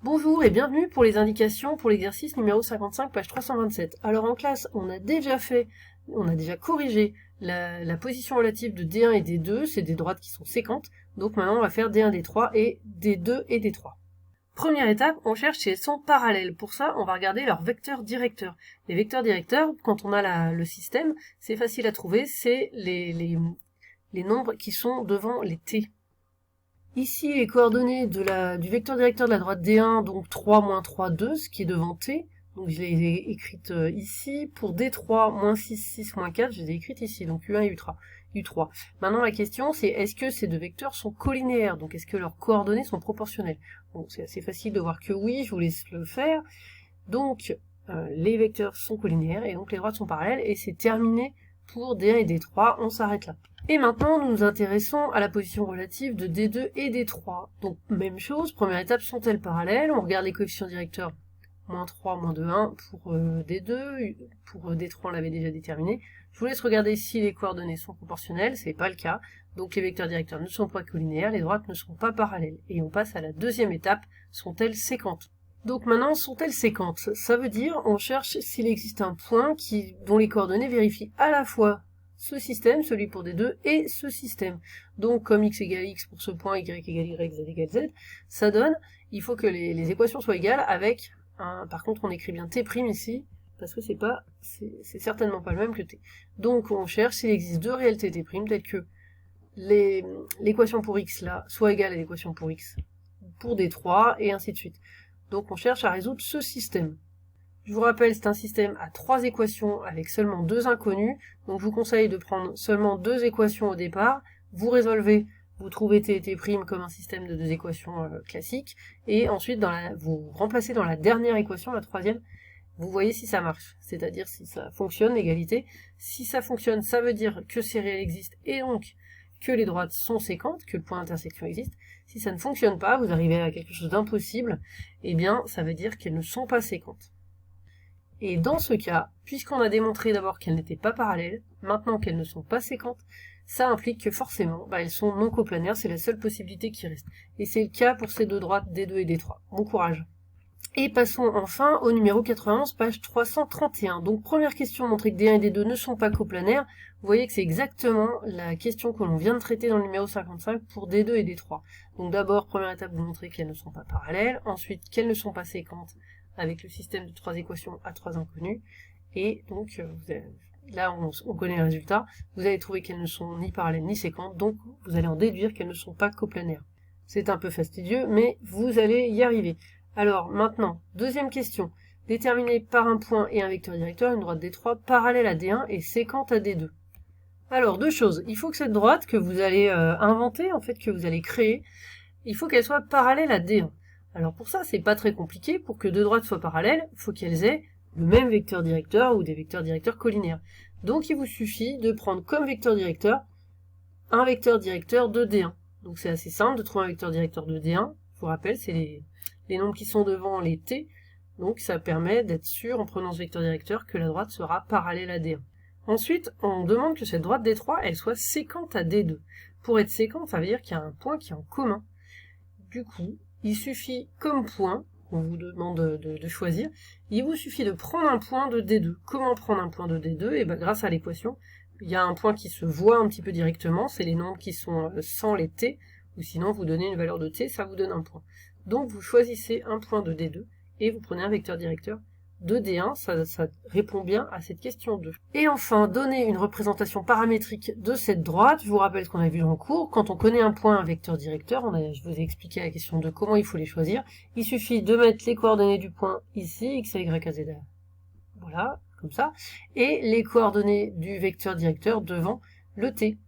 Bonjour et bienvenue pour les indications pour l'exercice numéro 55, page 327. Alors en classe, on a déjà corrigé la position relative de D1 et D2, c'est des droites qui sont séquentes, donc maintenant on va faire D1, D3 et D2 et D3. Première étape, on cherche si elles sont parallèles. Pour ça, on va regarder leurs vecteurs directeurs. Les vecteurs directeurs, quand on a le système, c'est facile à trouver, c'est les nombres qui sont devant les t. Ici, les coordonnées du vecteur directeur de la droite D1, donc 3, moins 3, 2, ce qui est devant T. Donc je les ai écrites ici. Pour D3, moins 6, 6, moins 4, je les ai écrites ici, donc U1 et U3. Maintenant, la question, c'est est-ce que ces deux vecteurs sont collinéaires? Donc est-ce que leurs coordonnées sont proportionnelles? Bon, c'est assez facile de voir que oui, je vous laisse le faire. Donc, les vecteurs sont collinéaires, et donc les droites sont parallèles, et c'est terminé pour D1 et D3, on s'arrête là. Et maintenant, nous nous intéressons à la position relative de D2 et D3. Donc, même chose, première étape, sont-elles parallèles? On regarde les coefficients directeurs, moins 3, moins 2, 1 pour D2, pour D3, on l'avait déjà déterminé. Je vous laisse regarder si les coordonnées sont proportionnelles, c'est pas le cas. Donc, les vecteurs directeurs ne sont pas collinéaires, les droites ne sont pas parallèles. Et on passe à la deuxième étape, sont-elles séquentes? Donc maintenant, sont-elles séquentes? Ça veut dire, on cherche s'il existe un point dont les coordonnées vérifient à la fois ce système, celui pour D2, et ce système. Donc, comme x égale x pour ce point, y égale y, z égale z, ça donne, il faut que les équations soient égales avec par contre, on écrit bien t' ici, parce que c'est certainement pas le même que t. Donc, on cherche s'il existe deux réalités t', telles que l'équation pour x là soit égale à l'équation pour x pour D3, et ainsi de suite. Donc, on cherche à résoudre ce système. Je vous rappelle, c'est un système à 3 équations avec seulement 2 inconnus, donc je vous conseille de prendre seulement 2 équations au départ, vous résolvez, vous trouvez t et t' comme un système de 2 équations classiques, et ensuite vous remplacez dans la dernière équation, la troisième, vous voyez si ça marche, c'est-à-dire si ça fonctionne, l'égalité. Si ça fonctionne, ça veut dire que ces réels existent, et donc que les droites sont séquentes, que le point d'intersection existe. Si ça ne fonctionne pas, vous arrivez à quelque chose d'impossible, eh bien ça veut dire qu'elles ne sont pas séquentes. Et dans ce cas, puisqu'on a démontré d'abord qu'elles n'étaient pas parallèles, maintenant qu'elles ne sont pas séquentes, ça implique que forcément, elles sont non coplanaires, c'est la seule possibilité qui reste. Et c'est le cas pour ces deux droites D2 et D3. Bon courage. Et passons enfin au numéro 91, page 331. Donc première question, montrer que D1 et D2 ne sont pas coplanaires. Vous voyez que c'est exactement la question que l'on vient de traiter dans le numéro 55 pour D2 et D3. Donc d'abord, première étape, vous montrez qu'elles ne sont pas parallèles, ensuite qu'elles ne sont pas séquentes, avec le système de 3 équations à 3 inconnus, et donc là on connaît le résultat, vous allez trouver qu'elles ne sont ni parallèles ni séquentes, donc vous allez en déduire qu'elles ne sont pas coplanaires. C'est un peu fastidieux, mais vous allez y arriver. Alors maintenant, deuxième question, déterminer par un point et un vecteur directeur une droite D3 parallèle à D1 et séquente à D2. Alors deux choses, il faut que cette droite que vous allez inventer, en fait que vous allez créer, il faut qu'elle soit parallèle à D1. Alors pour ça, c'est pas très compliqué. Pour que deux droites soient parallèles, il faut qu'elles aient le même vecteur directeur ou des vecteurs directeurs collinaires. Donc il vous suffit de prendre comme vecteur directeur un vecteur directeur de D1. Donc c'est assez simple de trouver un vecteur directeur de D1. Je vous rappelle, c'est les nombres qui sont devant les t. Donc ça permet d'être sûr, en prenant ce vecteur directeur, que la droite sera parallèle à D1. Ensuite, on demande que cette droite D3, elle soit séquente à D2. Pour être séquente, ça veut dire qu'il y a un point qui est en commun. Du coup, il suffit comme point, on vous demande de choisir, il vous suffit de prendre un point de D2. Comment prendre un point de D2? Et grâce à l'équation, il y a un point qui se voit un petit peu directement, c'est les nombres qui sont sans les t, ou sinon vous donnez une valeur de t, ça vous donne un point. Donc vous choisissez un point de D2, et vous prenez un vecteur directeur de D1, ça répond bien à cette question 2. Et enfin, donner une représentation paramétrique de cette droite. Je vous rappelle ce qu'on a vu dans le cours. Quand on connaît un point, un vecteur directeur, je vous ai expliqué la question de comment il faut les choisir. Il suffit de mettre les coordonnées du point ici, x, y, z, voilà, comme ça, et les coordonnées du vecteur directeur devant le t.